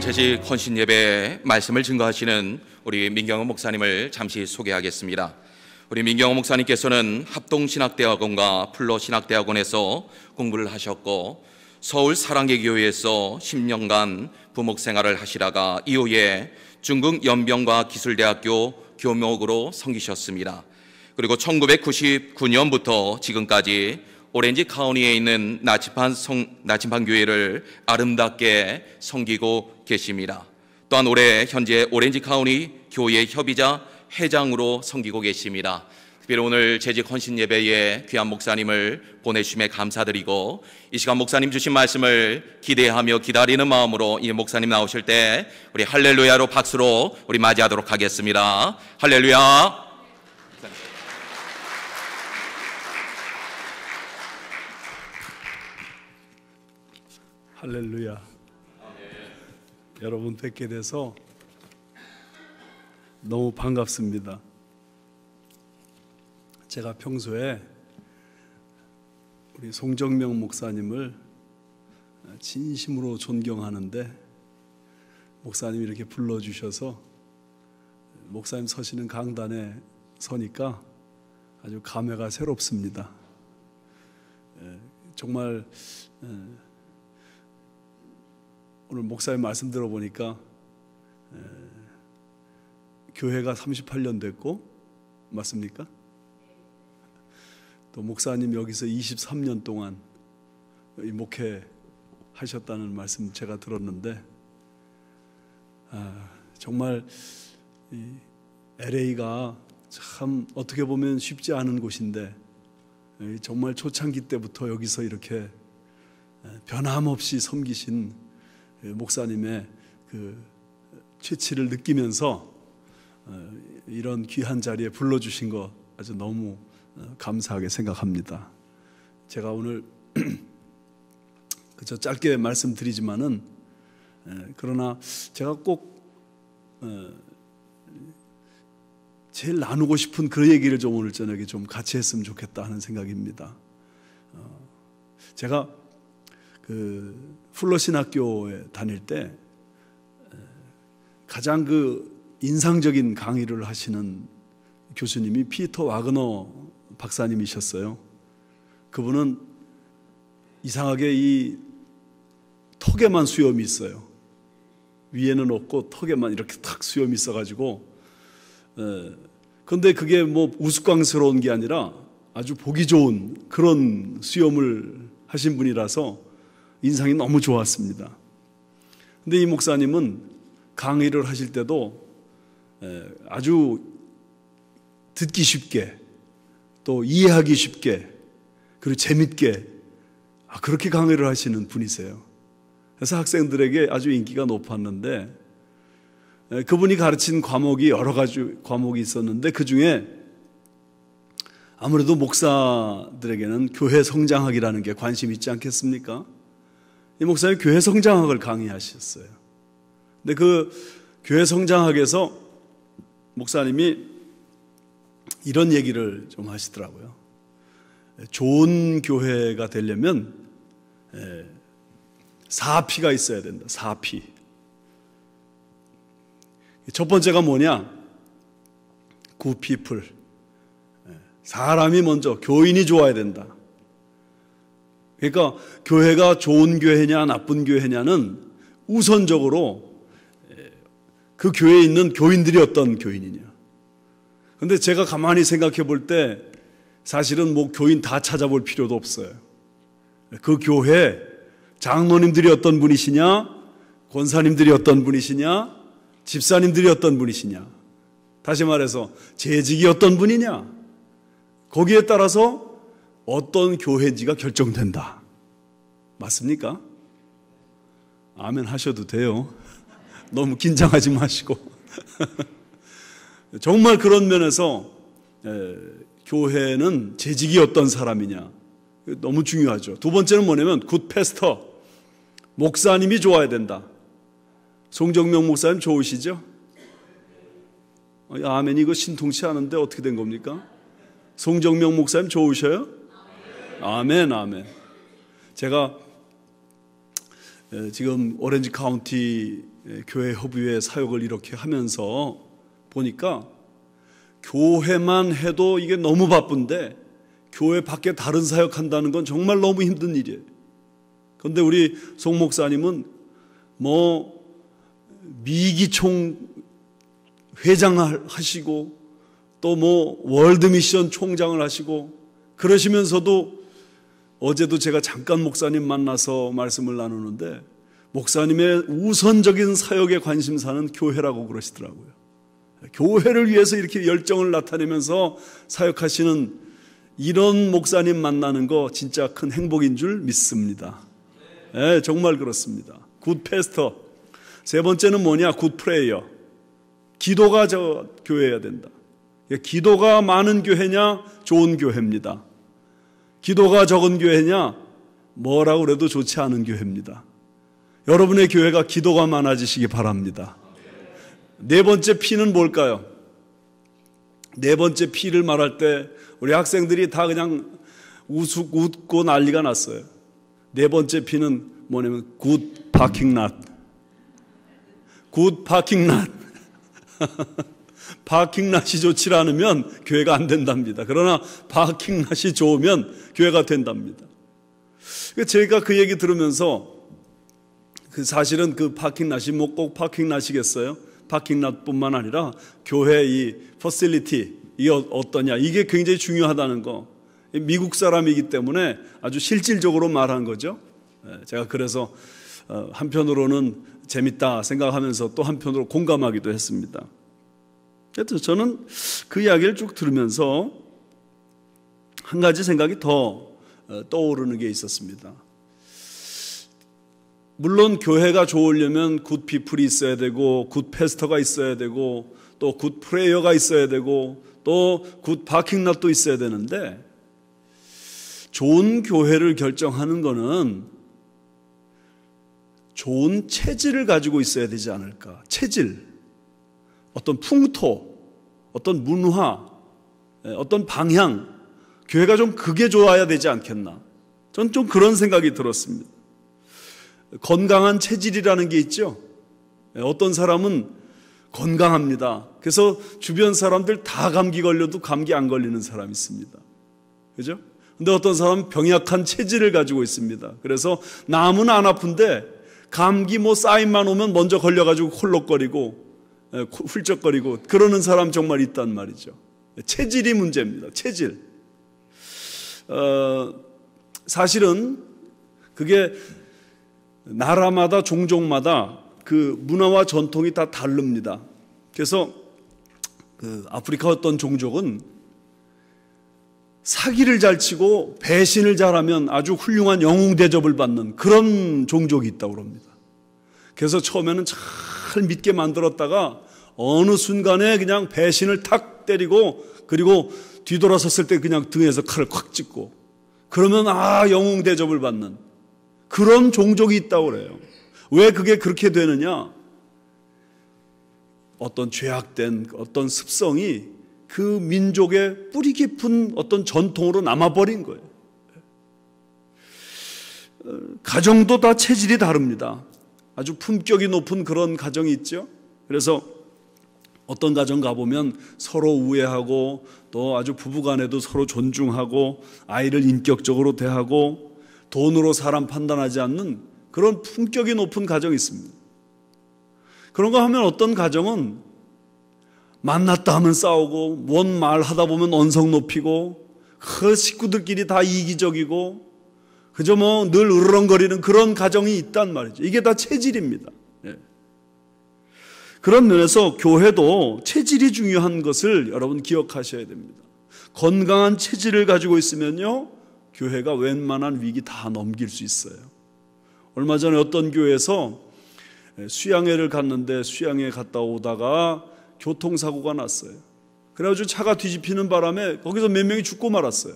오늘 재직 헌신 예배에 말씀을 증거하시는 우리 민경호 목사님을 잠시 소개하겠습니다. 우리 민경호 목사님께서는 합동신학대학원과 플러신학대학원에서 공부를 하셨고 서울 사랑제교회에서 10년간 부목 생활을 하시다가 이후에 중국 연병과기술대학교 교목으로 섬기셨습니다. 그리고 1999년부터 지금까지 오렌지 카운티에 있는 나침반 교회를 아름답게 섬기고 계십니다. 또한 올해 현재 오렌지 카운티 교회 협의자 회장으로 섬기고 계십니다. 특별히 오늘 재직 헌신 예배에 귀한 목사님을 보내주심에 감사드리고 이 시간 목사님 주신 말씀을 기대하며 기다리는 마음으로 이 목사님 나오실 때 우리 할렐루야로 박수로 우리 맞이하도록 하겠습니다. 할렐루야. 할렐루야. 여러분 뵙게 돼서 너무 반갑습니다. 제가 평소에 우리 송정명 목사님을 진심으로 존경하는데 목사님이 이렇게 불러주셔서 목사님 서시는 강단에 서니까 아주 감회가 새롭습니다. 정말 오늘 목사님 말씀 들어보니까 교회가 38년 됐고 맞습니까? 또 목사님 여기서 23년 동안 목회 하셨다는 말씀 제가 들었는데 정말 이 LA가 참 어떻게 보면 쉽지 않은 곳인데 정말 초창기 때부터 여기서 이렇게 변함없이 섬기신 목사님의 그 취치를 느끼면서 이런 귀한 자리에 불러주신 거 아주 너무 감사하게 생각합니다. 제가 오늘 그저 짧게 말씀드리지만은 그러나 제가 꼭 제일 나누고 싶은 그 얘기를 좀 오늘 저녁에 좀 같이 했으면 좋겠다 하는 생각입니다. 제가 그 플러신학교에 다닐 때 가장 그 인상적인 강의를 하시는 교수님이 피터 와그너 박사님이셨어요. 그분은 이상하게 이 턱에만 수염이 있어요. 위에는 없고 턱에만 이렇게 탁 수염이 있어가지고 그런데 그게 뭐 우스꽝스러운 게 아니라 아주 보기 좋은 그런 수염을 하신 분이라서 인상이 너무 좋았습니다. 근데 이 목사님은 강의를 하실 때도 아주 듣기 쉽게 또 이해하기 쉽게 그리고 재밌게 그렇게 강의를 하시는 분이세요. 그래서 학생들에게 아주 인기가 높았는데 그분이 가르친 과목이 여러 가지 과목이 있었는데 그 중에 아무래도 목사들에게는 교회 성장학이라는 게 관심이 있지 않겠습니까? 이 목사님 교회 성장학을 강의하셨어요. 근데 그 교회 성장학에서 목사님이 이런 얘기를 좀 하시더라고요. 좋은 교회가 되려면 4P가 있어야 된다. 4P. 첫 번째가 뭐냐? Good people. 사람이 먼저 교인이 좋아야 된다. 그러니까 교회가 좋은 교회냐 나쁜 교회냐는 우선적으로 그 교회에 있는 교인들이 어떤 교인이냐. 그런데 제가 가만히 생각해 볼 때 사실은 뭐 교인 다 찾아볼 필요도 없어요. 그 교회 장로님들이 어떤 분이시냐, 권사님들이 어떤 분이시냐, 집사님들이 어떤 분이시냐, 다시 말해서 재직이 어떤 분이냐, 거기에 따라서 어떤 교회인지가 결정된다. 맞습니까? 아멘 하셔도 돼요. 너무 긴장하지 마시고. 정말 그런 면에서 교회는 재직이 어떤 사람이냐 너무 중요하죠. 두 번째는 뭐냐면 굿 패스터, 목사님이 좋아야 된다. 송정명 목사님 좋으시죠? 아멘 이거 신통치 않은데 어떻게 된 겁니까? 송정명 목사님 좋으셔요? 아멘, 아멘. 제가 지금 오렌지 카운티에 교회 협의회 사역을 이렇게 하면서 보니까 교회만 해도 이게 너무 바쁜데 교회 밖에 다른 사역한다는 건 정말 너무 힘든 일이에요. 그런데 우리 송 목사님은 미기총 회장을 하시고 또 월드미션 총장을 하시고 그러시면서도 어제도 제가 잠깐 목사님 만나서 말씀을 나누는데 목사님의 우선적인 사역의 관심사는 교회라고 그러시더라고요. 교회를 위해서 이렇게 열정을 나타내면서 사역하시는 이런 목사님 만나는 거 진짜 큰 행복인 줄 믿습니다. 네, 정말 그렇습니다. 굿 패스터. 세 번째는 뭐냐? 굿 프레이어. 기도가 교회여야 된다. 기도가 많은 교회냐? 좋은 교회입니다. 기도가 적은 교회냐? 뭐라고 그래도 좋지 않은 교회입니다. 여러분의 교회가 기도가 많아지시기 바랍니다. 네 번째 P는 뭘까요? 네 번째 P를 말할 때 우리 학생들이 다 그냥 웃고 난리가 났어요. 네 번째 P는 뭐냐면 good parking lot. good parking lot. 파킹낫이 좋지 않으면 교회가 안 된답니다. 그러나 파킹낫이 좋으면 교회가 된답니다. 제가 그 얘기 들으면서 사실은 그 파킹낫이 꼭 파킹낫이겠어요? 파킹낫뿐만 아니라 교회 이 퍼실리티 이게 어떠냐 이게 굉장히 중요하다는 거. 미국 사람이기 때문에 아주 실질적으로 말한 거죠. 제가 그래서 한편으로는 재밌다 생각하면서 또 한편으로 공감하기도 했습니다. 그래서 저는 그 이야기를 쭉 들으면서 한 가지 생각이 더 떠오르는 게 있었습니다. 물론 교회가 좋으려면 굿 피플이 있어야 되고 굿 패스터가 있어야 되고 또 굿 프레이어가 있어야 되고 또 굿 파킹랏도 있어야 되는데 좋은 교회를 결정하는 거는 좋은 체질을 가지고 있어야 되지 않을까. 체질. 어떤 풍토, 어떤 문화, 어떤 방향, 교회가 좀 그게 좋아야 되지 않겠나. 저는 좀 그런 생각이 들었습니다. 건강한 체질이라는 게 있죠. 어떤 사람은 건강합니다. 그래서 주변 사람들 다 감기 걸려도 감기 안 걸리는 사람이 있습니다. 그죠? 근데 어떤 사람은 병약한 체질을 가지고 있습니다. 그래서 남은 안 아픈데 감기 사인만 오면 먼저 걸려가지고 홀록거리고 훌쩍거리고 그러는 사람 정말 있단 말이죠. 체질이 문제입니다. 체질. 사실은 그게 나라마다 종족마다 그 문화와 전통이 다 다릅니다. 그래서 그 아프리카 어떤 종족은 사기를 잘 치고 배신을 잘하면 아주 훌륭한 영웅 대접을 받는 그런 종족이 있다고 합니다. 그래서 처음에는 잘 믿게 만들었다가 어느 순간에 그냥 배신을 탁 때리고 그리고 뒤돌아섰을 때 그냥 등에서 칼을 콱 찢고 그러면 영웅 대접을 받는 그런 종족이 있다고 그래요. 왜 그게 그렇게 되느냐? 어떤 죄악된 어떤 습성이 그 민족의 뿌리 깊은 어떤 전통으로 남아버린 거예요. 가정도 다 체질이 다릅니다. 아주 품격이 높은 그런 가정이 있죠. 그래서 어떤 가정 가보면 서로 우애하고 또 아주 부부간에도 서로 존중하고 아이를 인격적으로 대하고 돈으로 사람 판단하지 않는 그런 품격이 높은 가정이 있습니다. 그런 거 하면 어떤 가정은 만났다 하면 싸우고 뭔 말 하다 보면 언성 높이고 그 식구들끼리 다 이기적이고 그저 늘 으르렁거리는 그런 가정이 있단 말이죠. 이게 다 체질입니다. 그런 면에서 교회도 체질이 중요한 것을 여러분 기억하셔야 됩니다. 건강한 체질을 가지고 있으면요 교회가 웬만한 위기 다 넘길 수 있어요. 얼마 전에 어떤 교회에서 수양회를 갔는데 수양회 갔다 오다가 교통사고가 났어요. 그래가지고 차가 뒤집히는 바람에 거기서 몇 명이 죽고 말았어요.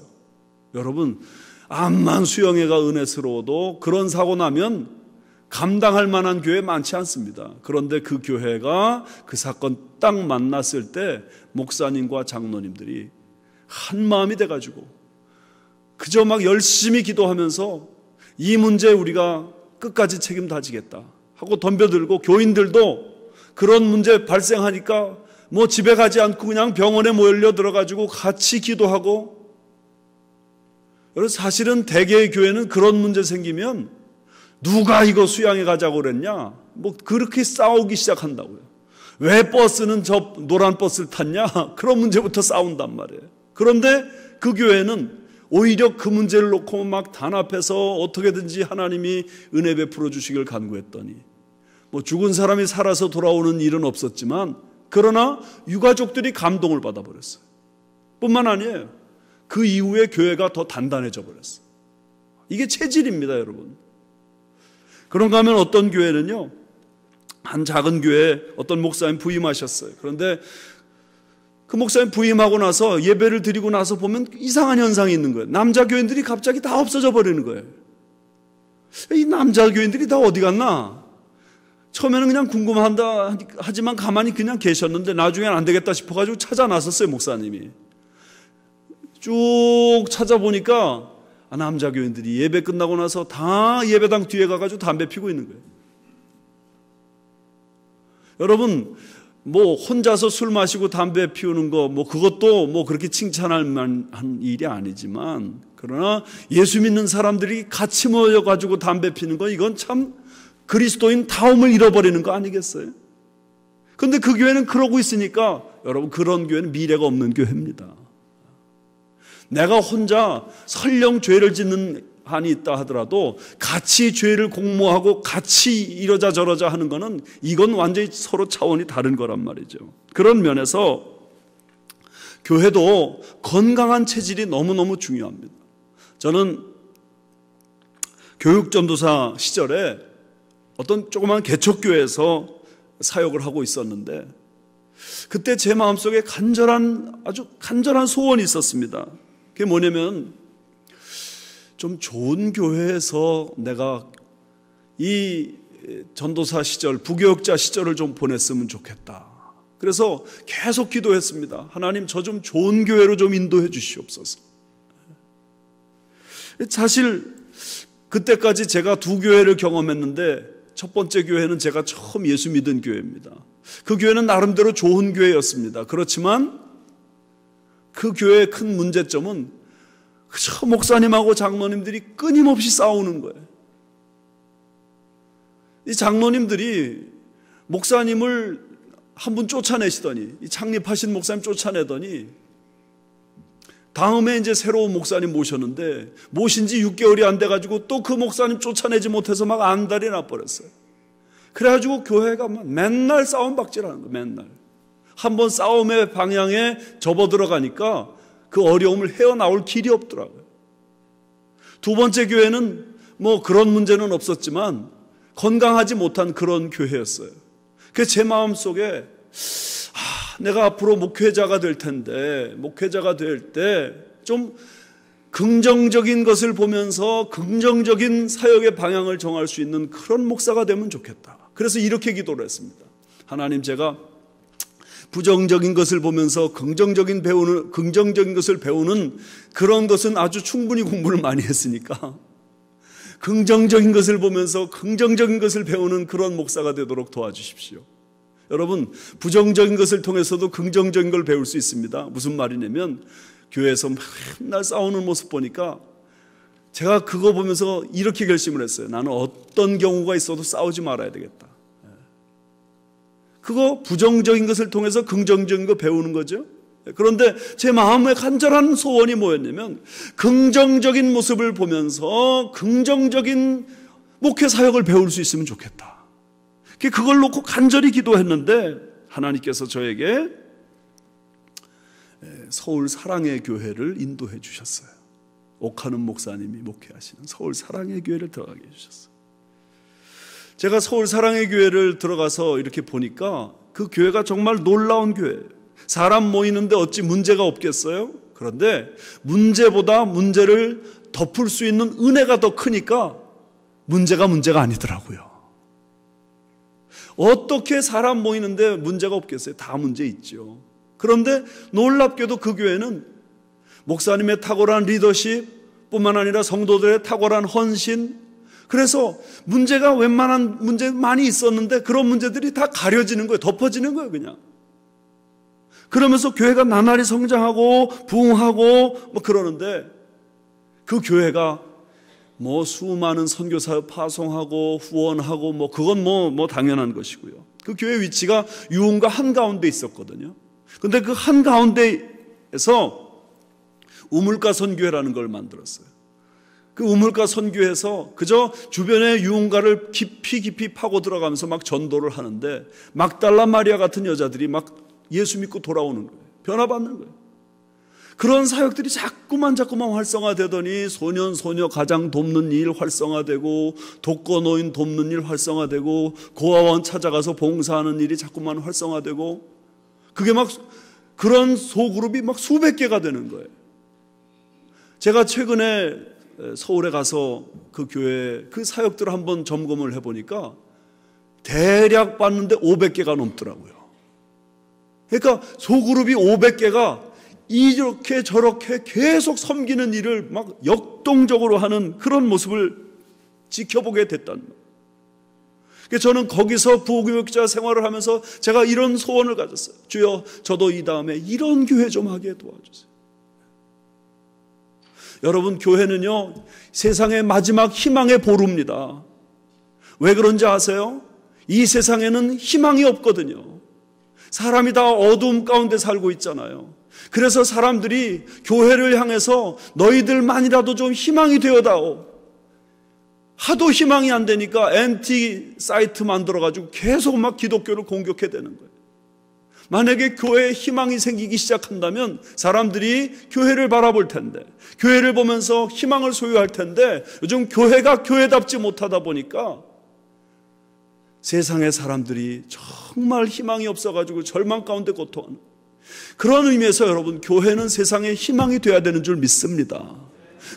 여러분 암만 수양회가 은혜스러워도 그런 사고 나면 감당할 만한 교회 많지 않습니다. 그런데 그 교회가 그 사건 딱 만났을 때 목사님과 장로님들이 한 마음이 돼가지고 그저 막 열심히 기도하면서 이 문제 우리가 끝까지 책임 다지겠다. 하고 덤벼들고, 교인들도 그런 문제 발생하니까 뭐 집에 가지 않고 그냥 병원에 몰려 들어가지고 같이 기도하고. 여러분, 사실은 대개의 교회는 그런 문제 생기면 누가 이거 수양해 가자고 그랬냐? 뭐 그렇게 싸우기 시작한다고요. 왜 버스는 저 노란 버스를 탔냐? 그런 문제부터 싸운단 말이에요. 그런데 그 교회는 오히려 그 문제를 놓고 막 단합해서 어떻게든지 하나님이 은혜 베풀어 주시길 간구했더니, 뭐 죽은 사람이 살아서 돌아오는 일은 없었지만 그러나 유가족들이 감동을 받아버렸어요. 뿐만 아니에요. 그 이후에 교회가 더 단단해져 버렸어요. 이게 체질입니다, 여러분. 그런가 하면 어떤 교회는요, 한 작은 교회에 어떤 목사님 부임하셨어요. 그런데 그 목사님 부임하고 나서 예배를 드리고 나서 보면 이상한 현상이 있는 거예요. 남자 교인들이 갑자기 다 없어져 버리는 거예요. 이 남자 교인들이 다 어디 갔나? 처음에는 그냥 궁금한다 하지만 가만히 그냥 계셨는데 나중엔 안 되겠다 싶어가지고 찾아 나섰어요, 목사님이. 쭉 찾아보니까 남자 교인들이 예배 끝나고 나서 다 예배당 뒤에 가가지고 담배 피고 있는 거예요. 여러분, 뭐 혼자서 술 마시고 담배 피우는 거 뭐 그것도 뭐 그렇게 칭찬할 만한 일이 아니지만, 그러나 예수 믿는 사람들이 같이 모여가지고 담배 피는 거, 이건 참 그리스도인 다움을 잃어버리는 거 아니겠어요? 그런데 그 교회는 그러고 있으니까 여러분, 그런 교회는 미래가 없는 교회입니다. 내가 혼자 설령 죄를 짓는 한이 있다 하더라도 같이 죄를 공모하고 같이 이러자 저러자 하는 거는, 이건 완전히 서로 차원이 다른 거란 말이죠. 그런 면에서 교회도 건강한 체질이 너무너무 중요합니다. 저는 교육전도사 시절에 어떤 조그만 개척교회에서 사역을 하고 있었는데, 그때 제 마음속에 아주 간절한 소원이 있었습니다. 그게 뭐냐면, 좀 좋은 교회에서 내가 이 전도사 시절, 부교육자 시절을 좀 보냈으면 좋겠다. 그래서 계속 기도했습니다. 하나님, 저 좀 좋은 교회로 좀 인도해 주시옵소서. 사실 그때까지 제가 두 교회를 경험했는데, 첫 번째 교회는 제가 처음 예수 믿은 교회입니다. 그 교회는 나름대로 좋은 교회였습니다. 그렇지만 그 교회의 큰 문제점은 그저 목사님하고 장로님들이 끊임없이 싸우는 거예요. 이 장로님들이 목사님을 한 분 쫓아내시더니, 이 창립하신 목사님 쫓아내더니, 다음에 이제 새로운 목사님 모셨는데, 모신 지 6개월이 안 돼가지고 또 그 목사님 쫓아내지 못해서 막 안달이 나버렸어요. 그래가지고 교회가 맨날 싸움박질하는 거예요, 맨날. 한번 싸움의 방향에 접어들어가니까 그 어려움을 헤어나올 길이 없더라고요. 두 번째 교회는 뭐 그런 문제는 없었지만 건강하지 못한 그런 교회였어요. 그래서 제 마음속에 내가 앞으로 목회자가 될 텐데, 목회자가 될 때 좀 긍정적인 것을 보면서 긍정적인 사역의 방향을 정할 수 있는 그런 목사가 되면 좋겠다. 그래서 이렇게 기도를 했습니다. 하나님, 제가 부정적인 것을 보면서 긍정적인 것을 배우는 그런 것은 아주 충분히 공부를 많이 했으니까, 긍정적인 것을 보면서 긍정적인 것을 배우는 그런 목사가 되도록 도와주십시오. 여러분, 부정적인 것을 통해서도 긍정적인 걸 배울 수 있습니다. 무슨 말이냐면, 교회에서 맨날 싸우는 모습 보니까 제가 그거 보면서 이렇게 결심을 했어요. 나는 어떤 경우가 있어도 싸우지 말아야 되겠다. 그거 부정적인 것을 통해서 긍정적인 거 배우는 거죠. 그런데 제 마음의 간절한 소원이 뭐였냐면, 긍정적인 모습을 보면서 긍정적인 목회 사역을 배울 수 있으면 좋겠다. 그걸 놓고 간절히 기도했는데, 하나님께서 저에게 서울 사랑의 교회를 인도해 주셨어요. 옥하는 목사님이 목회하시는 서울 사랑의 교회를 들어가게 해주셨어요. 제가 서울 사랑의 교회를 들어가서 이렇게 보니까 그 교회가 정말 놀라운 교회예요. 사람 모이는데 어찌 문제가 없겠어요? 그런데 문제보다 문제를 덮을 수 있는 은혜가 더 크니까 문제가 아니더라고요. 어떻게 사람 모이는데 문제가 없겠어요? 다 문제 있죠. 그런데 놀랍게도 그 교회는 목사님의 탁월한 리더십 뿐만 아니라 성도들의 탁월한 헌신, 그래서 문제가 웬만한 문제 많이 있었는데 그런 문제들이 다 가려지는 거예요. 덮어지는 거예요, 그냥. 그러면서 교회가 나날이 성장하고 부흥하고 뭐 그러는데 그 교회가 뭐 수많은 선교사 파송하고 후원하고 뭐 그건 뭐 당연한 것이고요. 그 교회 위치가 유흥가 한가운데 있었거든요. 근데 그 한가운데에서 우물가 선교회라는 걸 만들었어요. 그 우물가 선교회에서 그저 주변의 유흥가를 깊이 파고 들어가면서 막 전도를 하는데 막달라 마리아 같은 여자들이 막 예수 믿고 돌아오는 거예요. 변화받는 거예요. 그런 사역들이 자꾸만 활성화되더니 소년 가장 돕는 일 활성화되고 독거노인 돕는 일 활성화되고 고아원 찾아가서 봉사하는 일이 자꾸만 활성화되고 그게 막 그런 소그룹이 막 수백 개가 되는 거예요. 제가 최근에 서울에 가서 그 교회 그 사역들을 한번 점검을 해보니까 대략 봤는데 500개가 넘더라고요. 그러니까 소그룹이 500개가 이렇게 저렇게 계속 섬기는 일을 막 역동적으로 하는 그런 모습을 지켜보게 됐다는 거예요. 그래서 저는 거기서 부교육자 생활을 하면서 제가 이런 소원을 가졌어요. 주여, 저도 이 다음에 이런 교회 좀 하게 도와주세요. 여러분, 교회는요 세상의 마지막 희망의 보루입니다. 왜 그런지 아세요? 이 세상에는 희망이 없거든요. 사람이 다 어두움 가운데 살고 있잖아요. 그래서 사람들이 교회를 향해서 너희들만이라도 좀 희망이 되어다오. 하도 희망이 안 되니까 엔티 사이트 만들어가지고 계속 막 기독교를 공격해대는 거예요. 만약에 교회에 희망이 생기기 시작한다면 사람들이 교회를 바라볼 텐데, 교회를 보면서 희망을 소유할 텐데, 요즘 교회가 교회답지 못하다 보니까 세상의 사람들이 정말 희망이 없어가지고 절망 가운데 고통하는, 그런 의미에서 여러분, 교회는 세상에 희망이 되어야 되는 줄 믿습니다.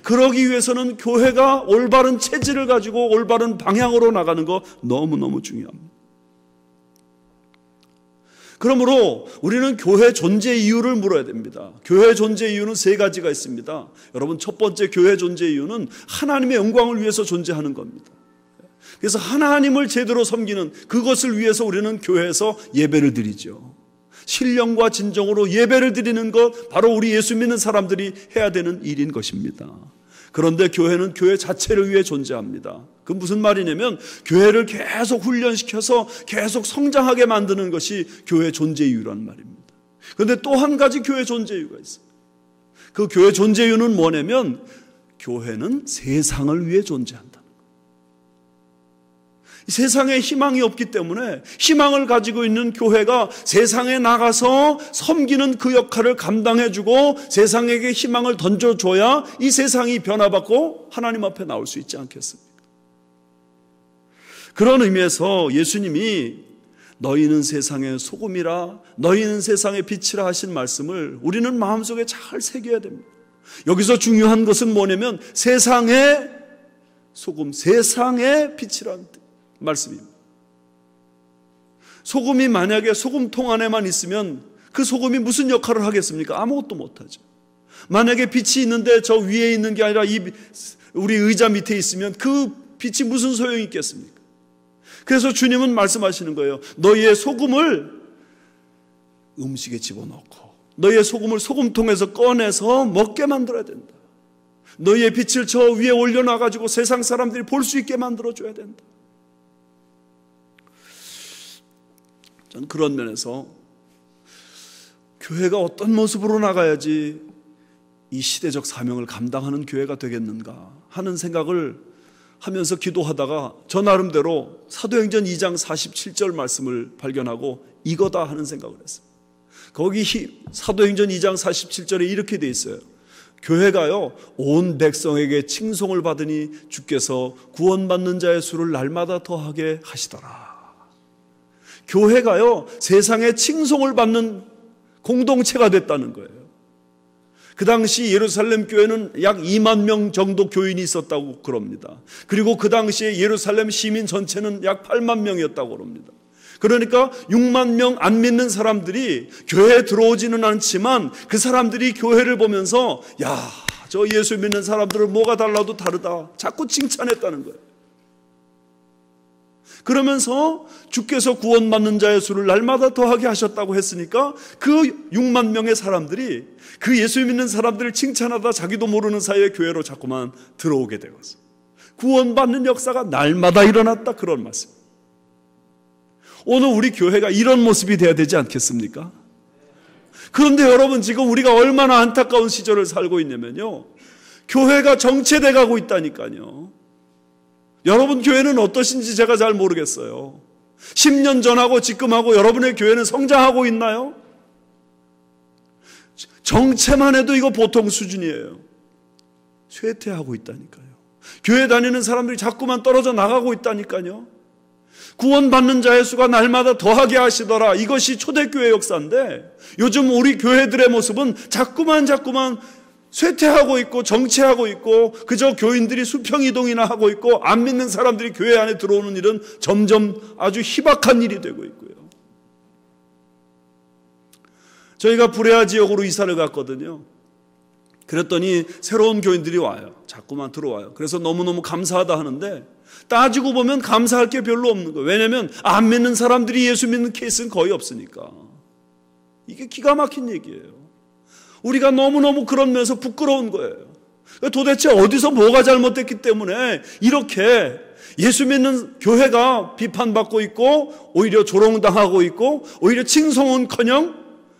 그러기 위해서는 교회가 올바른 체질을 가지고 올바른 방향으로 나가는 거 너무너무 중요합니다. 그러므로 우리는 교회 존재 이유를 물어야 됩니다. 교회 존재 이유는 세 가지가 있습니다. 여러분, 첫 번째 교회 존재 이유는 하나님의 영광을 위해서 존재하는 겁니다. 그래서 하나님을 제대로 섬기는 그것을 위해서 우리는 교회에서 예배를 드리죠. 신령과 진정으로 예배를 드리는 것, 바로 우리 예수 믿는 사람들이 해야 되는 일인 것입니다. 그런데 교회는 교회 자체를 위해 존재합니다. 그 무슨 말이냐면 교회를 계속 훈련시켜서 계속 성장하게 만드는 것이 교회 존재 이유란 말입니다. 그런데 또 한 가지 교회 존재 이유가 있어요. 그 교회 존재 이유는 뭐냐면 교회는 세상을 위해 존재한다. 세상에 희망이 없기 때문에 희망을 가지고 있는 교회가 세상에 나가서 섬기는 그 역할을 감당해주고 세상에게 희망을 던져줘야 이 세상이 변화받고 하나님 앞에 나올 수 있지 않겠습니까? 그런 의미에서 예수님이 너희는 세상의 소금이라, 너희는 세상의 빛이라 하신 말씀을 우리는 마음속에 잘 새겨야 됩니다. 여기서 중요한 것은 뭐냐면 세상의 소금, 세상의 빛이라는 말씀입니다. 소금이 만약에 소금통 안에만 있으면 그 소금이 무슨 역할을 하겠습니까? 아무것도 못하죠. 만약에 빛이 있는데 저 위에 있는 게 아니라 우리 의자 밑에 있으면 그 빛이 무슨 소용이 있겠습니까? 그래서 주님은 말씀하시는 거예요. 너희의 소금을 음식에 집어넣고 너희의 소금을 소금통에서 꺼내서 먹게 만들어야 된다. 너희의 빛을 저 위에 올려놔가지고 세상 사람들이 볼 수 있게 만들어줘야 된다. 저는 그런 면에서 교회가 어떤 모습으로 나가야지 이 시대적 사명을 감당하는 교회가 되겠는가 하는 생각을 하면서 기도하다가 저 나름대로 사도행전 2장 47절 말씀을 발견하고 이거다 하는 생각을 했어요. 거기 사도행전 2장 47절에 이렇게 돼 있어요. 교회가요 온 백성에게 칭송을 받으니 주께서 구원받는 자의 수를 날마다 더하게 하시더라. 교회가요 세상에 칭송을 받는 공동체가 됐다는 거예요. 그 당시 예루살렘 교회는 약 2만 명 정도 교인이 있었다고 그럽니다. 그리고 그 당시에 예루살렘 시민 전체는 약 8만 명이었다고 그럽니다. 그러니까 6만 명 안 믿는 사람들이 교회에 들어오지는 않지만 그 사람들이 교회를 보면서 야, 저 예수 믿는 사람들은 뭐가 달라도 다르다 자꾸 칭찬했다는 거예요. 그러면서 주께서 구원받는 자의 수를 날마다 더하게 하셨다고 했으니까 그 6만 명의 사람들이 그 예수 믿는 사람들을 칭찬하다 자기도 모르는 사이에 교회로 자꾸만 들어오게 되었어요. 구원받는 역사가 날마다 일어났다, 그런 말씀. 오늘 우리 교회가 이런 모습이 돼야 되지 않겠습니까? 그런데 여러분, 지금 우리가 얼마나 안타까운 시절을 살고 있냐면요, 교회가 정체돼 가고 있다니까요. 여러분 교회는 어떠신지 제가 잘 모르겠어요. 10년 전하고 지금하고 여러분의 교회는 성장하고 있나요? 정체만 해도 이거 보통 수준이에요. 쇠퇴하고 있다니까요. 교회 다니는 사람들이 자꾸만 떨어져 나가고 있다니까요. 구원받는 자의 수가 날마다 더하게 하시더라. 이것이 초대교회 역사인데 요즘 우리 교회들의 모습은 자꾸만 쇠퇴하고 있고 정체하고 있고 그저 교인들이 수평이동이나 하고 있고 안 믿는 사람들이 교회 안에 들어오는 일은 점점 아주 희박한 일이 되고 있고요. 저희가 부레아 지역으로 이사를 갔거든요. 그랬더니 새로운 교인들이 와요. 자꾸만 들어와요. 그래서 너무너무 감사하다 하는데 따지고 보면 감사할 게 별로 없는 거예요. 왜냐하면 안 믿는 사람들이 예수 믿는 케이스는 거의 없으니까. 이게 기가 막힌 얘기예요. 우리가 너무너무 그런 면에서 부끄러운 거예요. 도대체 어디서 뭐가 잘못됐기 때문에 이렇게 예수 믿는 교회가 비판받고 있고 오히려 조롱당하고 있고 오히려 칭송은커녕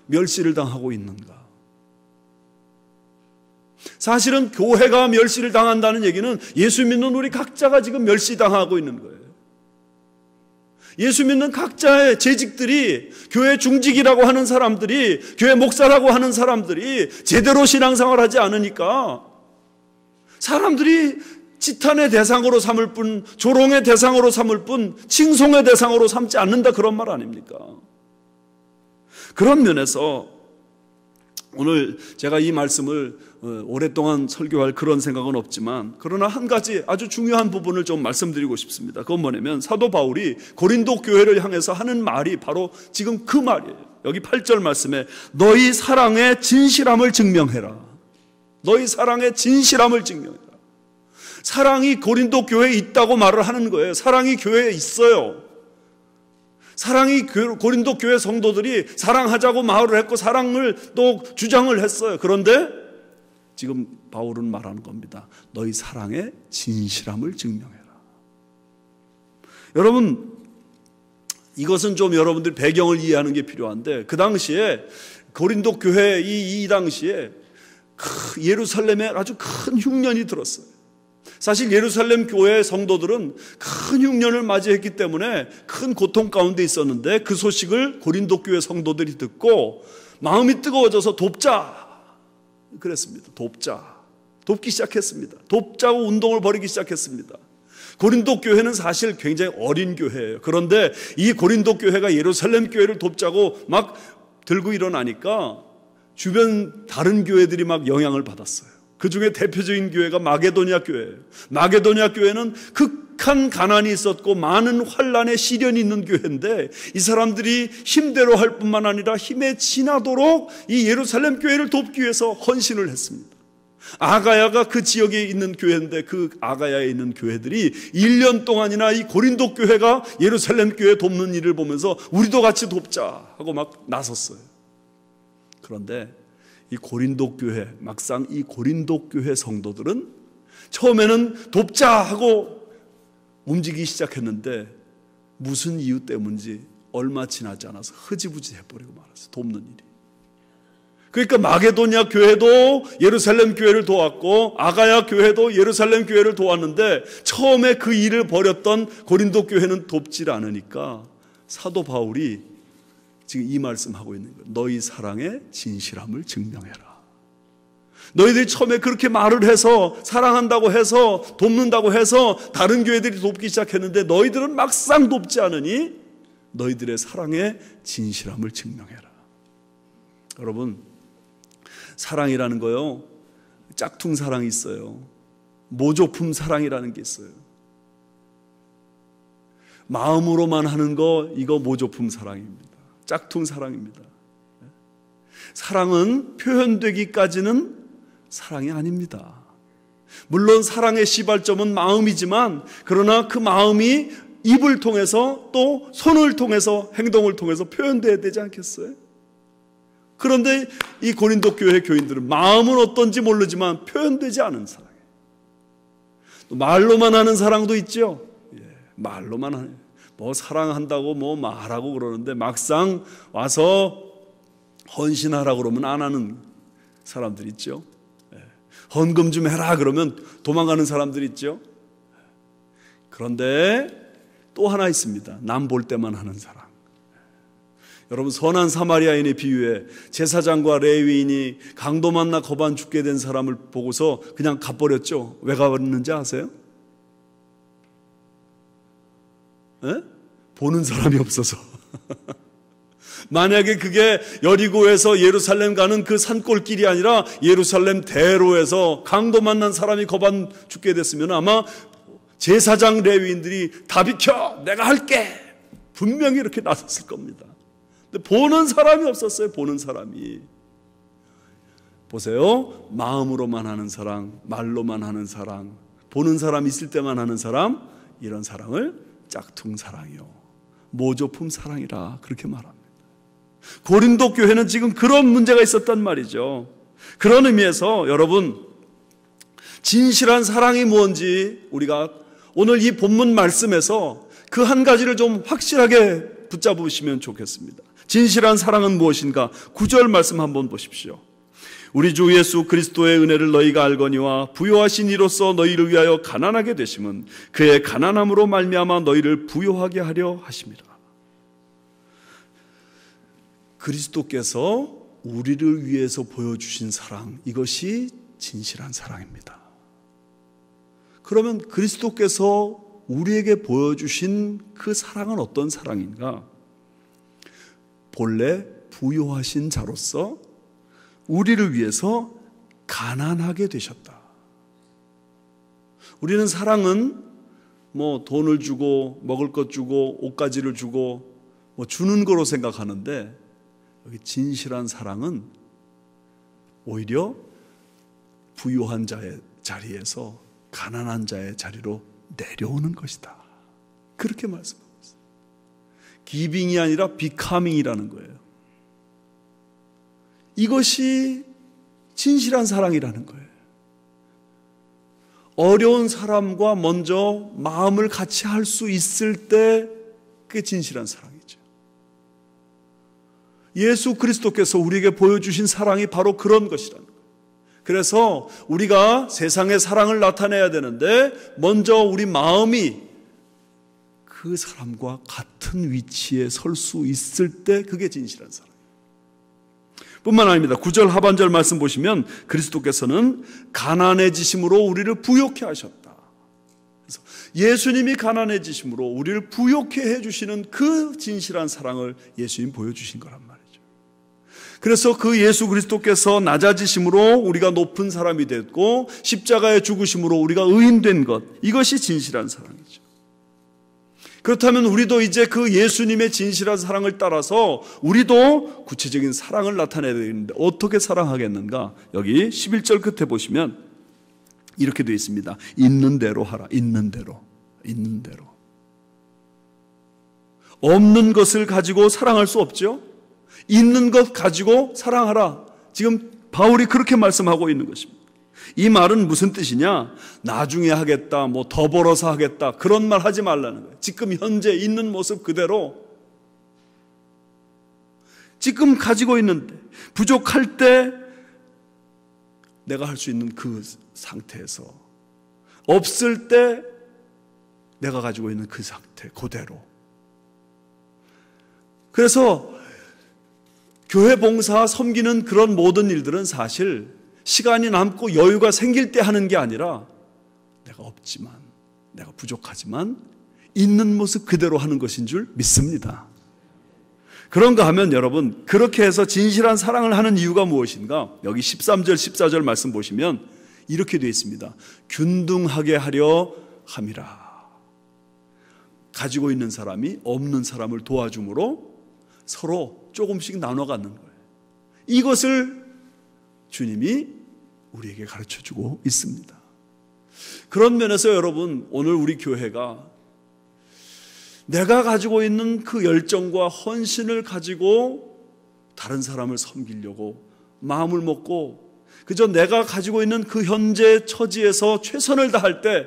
멸시를 당하고 있는가? 사실은 교회가 멸시를 당한다는 얘기는 예수 믿는 우리 각자가 지금 멸시당하고 있는 거예요. 예수 믿는 각자의 재직들이, 교회 중직이라고 하는 사람들이, 교회 목사라고 하는 사람들이 제대로 신앙생활을 하지 않으니까 사람들이 지탄의 대상으로 삼을 뿐, 조롱의 대상으로 삼을 뿐, 칭송의 대상으로 삼지 않는다, 그런 말 아닙니까? 그런 면에서 오늘 제가 이 말씀을 오랫동안 설교할 그런 생각은 없지만 그러나 한 가지 아주 중요한 부분을 좀 말씀드리고 싶습니다. 그건 뭐냐면 사도 바울이 고린도 교회를 향해서 하는 말이 바로 지금 그 말이에요. 여기 8절 말씀에 너희 사랑의 진실함을 증명해라. 너희 사랑의 진실함을 증명해라. 사랑이 고린도 교회에 있다고 말을 하는 거예요. 사랑이 교회에 있어요. 사랑이 고린도 교회 성도들이 사랑하자고 말을 했고 사랑을 또 주장을 했어요. 그런데 지금 바울은 말하는 겁니다. 너희 사랑의 진실함을 증명해라. 여러분, 이것은 좀 여러분들 배경을 이해하는 게 필요한데 그 당시에 고린도 교회 이 당시에 예루살렘에 아주 큰 흉년이 들었어요. 사실 예루살렘 교회 성도들은 큰 흉년을 맞이했기 때문에 큰 고통 가운데 있었는데 그 소식을 고린도 교회 성도들이 듣고 마음이 뜨거워져서 돕자 그랬습니다. 돕기 시작했습니다. 돕자고 운동을 벌이기 시작했습니다. 고린도 교회는 사실 굉장히 어린 교회예요. 그런데 이 고린도 교회가 예루살렘 교회를 돕자고 막 들고 일어나니까 주변 다른 교회들이 막 영향을 받았어요. 그 중에 대표적인 교회가 마게도냐 교회예요. 마게도냐 교회는 극한 가난이 있었고 많은 환난의 시련이 있는 교회인데 이 사람들이 힘대로 할 뿐만 아니라 힘에 지나도록 이 예루살렘 교회를 돕기 위해서 헌신을 했습니다. 아가야가 그 지역에 있는 교회인데 그 아가야에 있는 교회들이 1년 동안이나 이 고린도 교회가 예루살렘 교회 돕는 일을 보면서 우리도 같이 돕자 하고 막 나섰어요. 그런데 이 고린도 교회, 막상 이 고린도 교회 성도들은 처음에는 돕자 하고 움직이기 시작했는데 무슨 이유 때문인지 얼마 지나지 않아서 흐지부지 해버리고 말았어요. 돕는 일이. 그러니까 마게도냐 교회도 예루살렘 교회를 도왔고 아가야 교회도 예루살렘 교회를 도왔는데 처음에 그 일을 벌였던 고린도 교회는 돕질 않으니까 사도 바울이 지금 이 말씀하고 있는 거예요. 너희 사랑의 진실함을 증명해라. 너희들이 처음에 그렇게 말을 해서 사랑한다고 해서 돕는다고 해서 다른 교회들이 돕기 시작했는데 너희들은 막상 돕지 않으니 너희들의 사랑의 진실함을 증명해라. 여러분, 사랑이라는 거요, 짝퉁 사랑이 있어요. 모조품 사랑이라는 게 있어요. 마음으로만 하는 거, 이거 모조품 사랑입니다. 짝퉁 사랑입니다. 사랑은 표현되기까지는 사랑이 아닙니다. 물론 사랑의 시발점은 마음이지만 그러나 그 마음이 입을 통해서 또 손을 통해서 행동을 통해서 표현돼야 되지 않겠어요? 그런데 이 고린도 교회 교인들은 마음은 어떤지 모르지만 표현되지 않은 사랑이에요. 또 말로만 하는 사랑도 있죠. 말로만 하는, 뭐 사랑한다고 뭐 말하고 그러는데 막상 와서 헌신하라고 그러면 안 하는 사람들 있죠. 헌금 좀 해라 그러면 도망가는 사람들 있죠. 그런데 또 하나 있습니다. 남 볼 때만 하는 사랑. 여러분, 선한 사마리아인의 비유에 제사장과 레위인이 강도 만나 거반 죽게 된 사람을 보고서 그냥 가버렸죠. 왜 가버렸는지 아세요? 보는 사람이 없어서. 만약에 그게 여리고에서 예루살렘 가는 그 산골길이 아니라 예루살렘 대로에서 강도 만난 사람이 거반 죽게 됐으면 아마 제사장 레위인들이 다 비켜, 내가 할게, 분명히 이렇게 나섰을 겁니다. 근데 보는 사람이 없었어요. 보는 사람이. 보세요. 마음으로만 하는 사랑, 말로만 하는 사랑, 보는 사람 있을 때만 하는 사람, 이런 사랑을 짝퉁 사랑이요, 모조품 사랑이라 그렇게 말합니다. 고린도 교회는 지금 그런 문제가 있었단 말이죠. 그런 의미에서 여러분, 진실한 사랑이 뭔지 우리가 오늘 이 본문 말씀에서 그 한 가지를 좀 확실하게 붙잡으시면 좋겠습니다. 진실한 사랑은 무엇인가? 9절 말씀 한번 보십시오. 우리 주 예수 그리스도의 은혜를 너희가 알거니와 부요하신 이로써 너희를 위하여 가난하게 되심은 그의 가난함으로 말미암아 너희를 부요하게 하려 하심이라. 그리스도께서 우리를 위해서 보여주신 사랑, 이것이 진실한 사랑입니다. 그러면 그리스도께서 우리에게 보여주신 그 사랑은 어떤 사랑인가? 본래 부요하신 자로서 우리를 위해서 가난하게 되셨다. 우리는 사랑은 뭐 돈을 주고 먹을 것 주고 옷가지를 주고 뭐 주는 거로 생각하는데, 여기 진실한 사랑은 오히려 부유한 자의 자리에서 가난한 자의 자리로 내려오는 것이다. 그렇게 말씀하고 있어요. 기빙이 아니라 비카밍이라는 거예요. 이것이 진실한 사랑이라는 거예요. 어려운 사람과 먼저 마음을 같이 할 수 있을 때 그게 진실한 사랑이죠. 예수 그리스도께서 우리에게 보여주신 사랑이 바로 그런 것이라는 거예요. 그래서 우리가 세상의 사랑을 나타내야 되는데 먼저 우리 마음이 그 사람과 같은 위치에 설 수 있을 때 그게 진실한 사랑. 뿐만 아닙니다. 9절 하반절 말씀 보시면 그리스도께서는 가난해지심으로 우리를 부요케 하셨다. 그래서 예수님이 가난해지심으로 우리를 부요케 해주시는 그 진실한 사랑을 예수님 보여주신 거란 말이죠. 그래서 그 예수 그리스도께서 낮아지심으로 우리가 높은 사람이 됐고 십자가에 죽으심으로 우리가 의인된 것, 이것이 진실한 사랑이죠. 그렇다면 우리도 이제 그 예수님의 진실한 사랑을 따라서 우리도 구체적인 사랑을 나타내야 되는데 어떻게 사랑하겠는가? 여기 11절 끝에 보시면 이렇게 되어 있습니다. 있는 대로 하라. 있는 대로. 있는 대로. 없는 것을 가지고 사랑할 수 없죠. 있는 것 가지고 사랑하라. 지금 바울이 그렇게 말씀하고 있는 것입니다. 이 말은 무슨 뜻이냐? 나중에 하겠다, 뭐 더 벌어서 하겠다, 그런 말 하지 말라는 거예요. 지금 현재 있는 모습 그대로, 지금 가지고 있는데 부족할 때 내가 할 수 있는 그 상태에서, 없을 때 내가 가지고 있는 그 상태 그대로. 그래서 교회 봉사, 섬기는 그런 모든 일들은 사실 시간이 남고 여유가 생길 때 하는 게 아니라 내가 없지만, 내가 부족하지만 있는 모습 그대로 하는 것인 줄 믿습니다. 그런가 하면 여러분, 그렇게 해서 진실한 사랑을 하는 이유가 무엇인가? 여기 13절, 14절 말씀 보시면 이렇게 되어 있습니다. 균등하게 하려 함이라. 가지고 있는 사람이 없는 사람을 도와줌으로 서로 조금씩 나눠 갖는 거예요. 이것을 주님이 우리에게 가르쳐주고 있습니다. 그런 면에서 여러분, 오늘 우리 교회가 내가 가지고 있는 그 열정과 헌신을 가지고 다른 사람을 섬기려고 마음을 먹고 그저 내가 가지고 있는 그 현재 처지에서 최선을 다할 때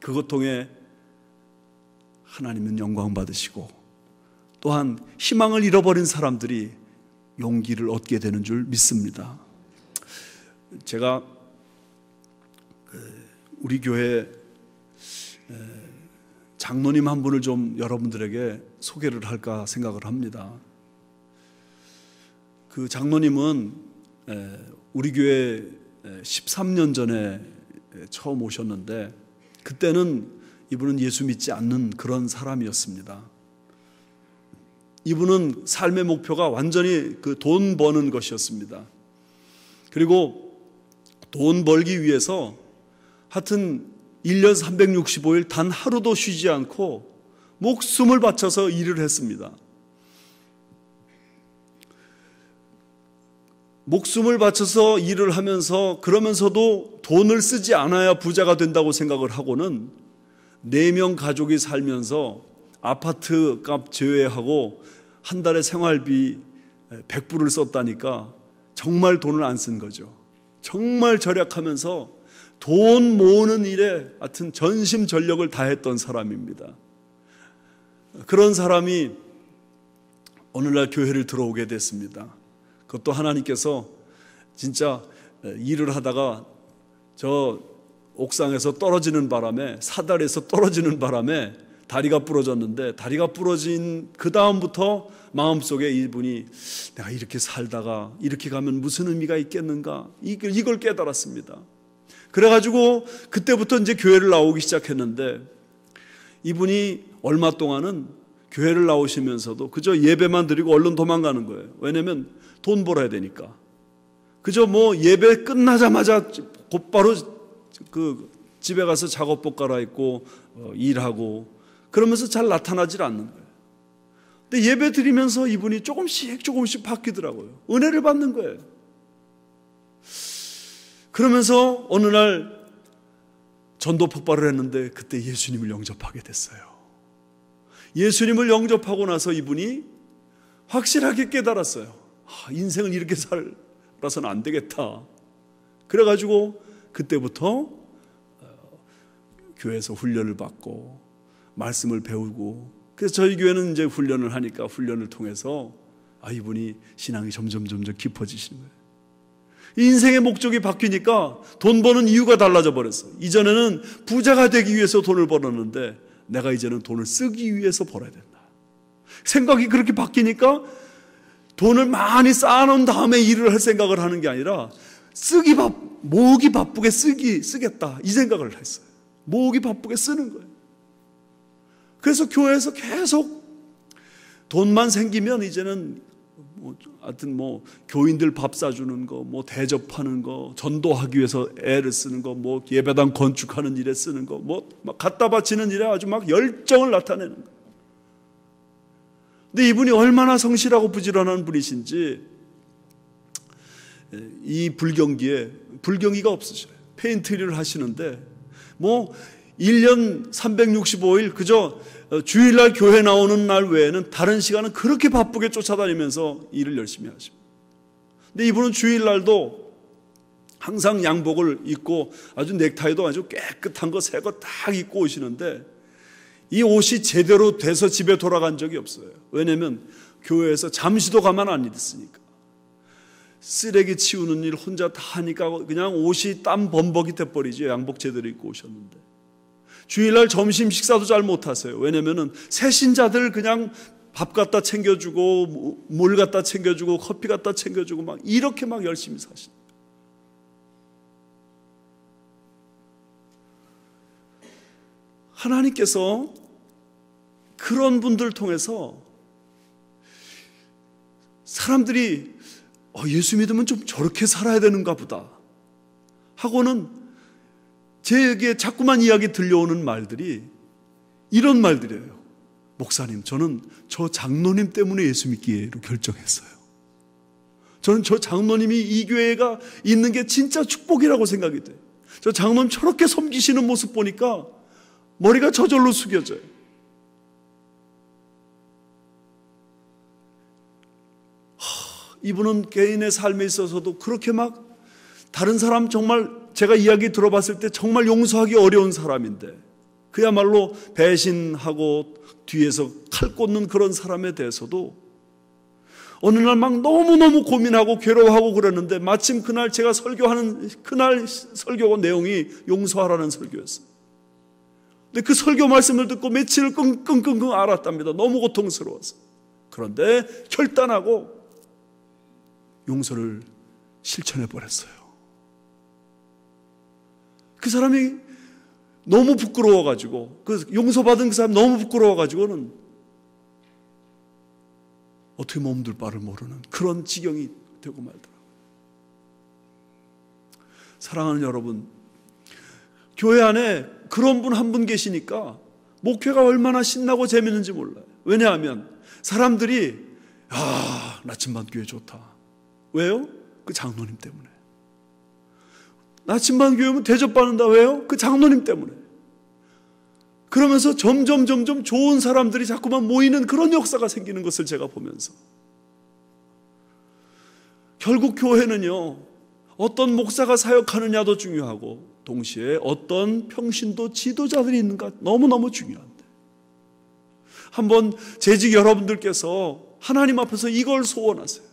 그것 통해 하나님은 영광 받으시고 또한 희망을 잃어버린 사람들이 용기를 얻게 되는 줄 믿습니다. 제가 우리 교회 장로님 한 분을 좀 여러분들에게 소개를 할까 생각을 합니다. 그 장로님은 우리 교회 13년 전에 처음 오셨는데 그때는 이분은 예수 믿지 않는 그런 사람이었습니다. 이분은 삶의 목표가 완전히 그 돈 버는 것이었습니다. 그리고 돈 벌기 위해서 하여튼 1년 365일 단 하루도 쉬지 않고 목숨을 바쳐서 일을 했습니다. 목숨을 바쳐서 일을 하면서 그러면서도 돈을 쓰지 않아야 부자가 된다고 생각을 하고는 4명 가족이 살면서 아파트 값 제외하고 한 달에 생활비 100불을 썼다니까 정말 돈을 안 쓴 거죠. 정말 절약하면서 돈 모으는 일에 하여튼 전심전력을 다했던 사람입니다. 그런 사람이 오늘날 교회를 들어오게 됐습니다. 그것도 하나님께서 진짜 일을 하다가 저 옥상에서 떨어지는 바람에 사다리에서 떨어지는 바람에 다리가 부러졌는데 다리가 부러진 그 다음부터 마음속에 이분이 내가 이렇게 살다가 이렇게 가면 무슨 의미가 있겠는가 이걸 깨달았습니다. 그래가지고 그때부터 이제 교회를 나오기 시작했는데 이분이 얼마 동안은 교회를 나오시면서도 그저 예배만 드리고 얼른 도망가는 거예요. 왜냐면 돈 벌어야 되니까. 그저 뭐 예배 끝나자마자 곧바로 그 집에 가서 작업복 갈아입고 일하고 그러면서 잘 나타나질 않는 거예요. 근데 예배 드리면서 이분이 조금씩 바뀌더라고요. 은혜를 받는 거예요. 그러면서 어느 날 전도 폭발을 했는데 그때 예수님을 영접하게 됐어요. 예수님을 영접하고 나서 이분이 확실하게 깨달았어요. 인생을 이렇게 살아서는 안 되겠다. 그래가지고 그때부터 교회에서 훈련을 받고 말씀을 배우고 그래서 저희 교회는 이제 훈련을 하니까 훈련을 통해서 이분이 신앙이 점점 깊어지시는 거예요. 인생의 목적이 바뀌니까 돈 버는 이유가 달라져 버렸어요. 이전에는 부자가 되기 위해서 돈을 벌었는데 내가 이제는 돈을 쓰기 위해서 벌어야 된다. 생각이 그렇게 바뀌니까 돈을 많이 쌓아놓은 다음에 일을 할 생각을 하는 게 아니라 모으기 바쁘게 쓰겠다 이 생각을 했어요. 모으기 바쁘게 쓰는 거예요. 그래서 교회에서 계속 돈만 생기면 이제는 하여튼 교인들 밥 사주는 거, 대접하는 거, 전도하기 위해서 애를 쓰는 거, 예배당 건축하는 일에 쓰는 거, 막 갖다 바치는 일에 아주 막 열정을 나타내는 거. 근데 이분이 얼마나 성실하고 부지런한 분이신지 이 불경기가 없으셔요. 페인트 일을 하시는데 1년 365일 그저 주일날 교회 나오는 날 외에는 다른 시간은 그렇게 바쁘게 쫓아다니면서 일을 열심히 하십니다. 근데 이분은 주일날도 항상 양복을 입고 아주 넥타이도 아주 깨끗한 거 새 거 딱 입고 오시는데 이 옷이 제대로 돼서 집에 돌아간 적이 없어요. 왜냐하면 교회에서 잠시도 가만 안 있으니까. 쓰레기 치우는 일 혼자 다 하니까 그냥 옷이 땀 범벅이 돼버리죠. 양복 제대로 입고 오셨는데. 주일날 점심 식사도 잘 못하세요. 왜냐하면 새신자들 그냥 밥 갖다 챙겨주고 물 갖다 챙겨주고 커피 갖다 챙겨주고 막 이렇게 막 열심히 사신다. 하나님께서 그런 분들을 통해서 사람들이 예수 믿으면 좀 저렇게 살아야 되는가 보다 하고는 제게 자꾸만 이야기 들려오는 말들이 이런 말들이에요. 목사님, 저는 저 장로님 때문에 예수 믿기로 결정했어요. 저는 저 장로님이 이 교회가 있는 게 진짜 축복이라고 생각이 돼요. 저 장로님 저렇게 섬기시는 모습 보니까 머리가 저절로 숙여져요. 이분은 개인의 삶에 있어서도 그렇게 막 다른 사람 정말 제가 이야기 들어봤을 때 정말 용서하기 어려운 사람인데 그야말로 배신하고 뒤에서 칼 꽂는 그런 사람에 대해서도 어느 날 막 너무너무 고민하고 괴로워하고 그랬는데 마침 그날 제가 설교하는 그날 설교 내용이 용서하라는 설교였어요. 근데 그 설교 말씀을 듣고 며칠을 끙끙끙끙 앓았답니다. 너무 고통스러워서. 그런데 결단하고 용서를 실천해 버렸어요. 그 사람이 너무 부끄러워가지고 그 용서받은 그 사람이 너무 부끄러워가지고는 어떻게 몸둘 바를 모르는 그런 지경이 되고 말더라고요. 사랑하는 여러분, 교회 안에 그런 분 한 분 계시니까 목회가 얼마나 신나고 재밌는지 몰라요. 왜냐하면 사람들이 나침반 교회 좋다. 왜요? 그 장로님 때문에. 나침반 교회 오면 대접받는다. 왜요? 그 장로님 때문에. 그러면서 점점 좋은 사람들이 자꾸만 모이는 그런 역사가 생기는 것을 제가 보면서 결국 교회는요, 어떤 목사가 사역하느냐도 중요하고 동시에 어떤 평신도 지도자들이 있는가 너무너무 중요한데, 한번 재직 여러분들께서 하나님 앞에서 이걸 소원하세요.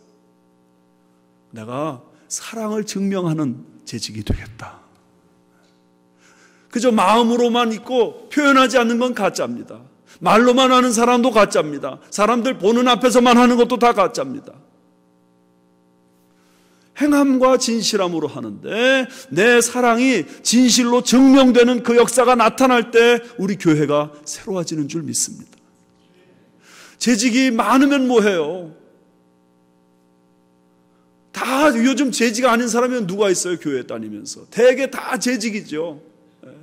내가 사랑을 증명하는 재직이 되겠다. 그저 마음으로만 있고 표현하지 않는 건 가짜입니다. 말로만 하는 사람도 가짜입니다. 사람들 보는 앞에서만 하는 것도 다 가짜입니다. 행함과 진실함으로 하는데 내 사랑이 진실로 증명되는 그 역사가 나타날 때 우리 교회가 새로워지는 줄 믿습니다. 재직이 많으면 뭐해요? 다 요즘 재직 아닌 사람이 누가 있어요? 교회 다니면서 대개 다 재직이죠.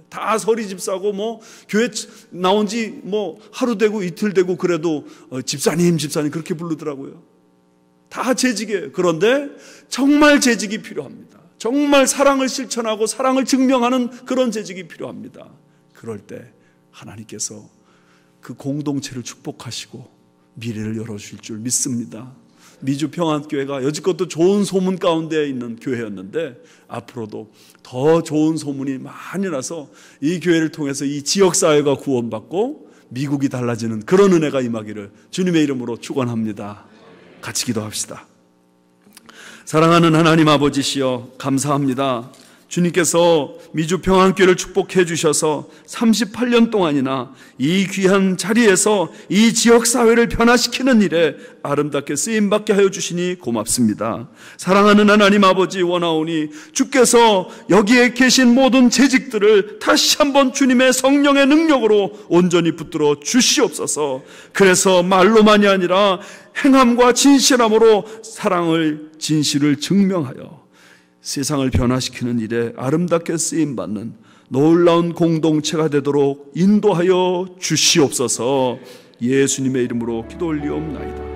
다 서리 집사고 뭐 교회 나온 지 뭐 하루 되고 이틀 되고 그래도 집사님 그렇게 부르더라고요. 다 재직이에요. 그런데 정말 재직이 필요합니다. 정말 사랑을 실천하고 사랑을 증명하는 그런 재직이 필요합니다. 그럴 때 하나님께서 그 공동체를 축복하시고 미래를 열어주실 줄 믿습니다. 미주평안교회가 여지껏도 좋은 소문 가운데 있는 교회였는데 앞으로도 더 좋은 소문이 많이 나서 이 교회를 통해서 이 지역사회가 구원받고 미국이 달라지는 그런 은혜가 임하기를 주님의 이름으로 축원합니다. 같이 기도합시다. 사랑하는 하나님 아버지시여, 감사합니다. 주님께서 미주평안교회를 축복해 주셔서 38년 동안이나 이 귀한 자리에서 이 지역사회를 변화시키는 일에 아름답게 쓰임받게 하여 주시니 고맙습니다. 사랑하는 하나님 아버지, 원하오니 주께서 여기에 계신 모든 재직들을 다시 한번 주님의 성령의 능력으로 온전히 붙들어 주시옵소서. 그래서 말로만이 아니라 행함과 진실함으로 사랑을, 진실을 증명하여 세상을 변화시키는 일에 아름답게 쓰임받는 놀라운 공동체가 되도록 인도하여 주시옵소서. 예수님의 이름으로 기도 올리옵나이다.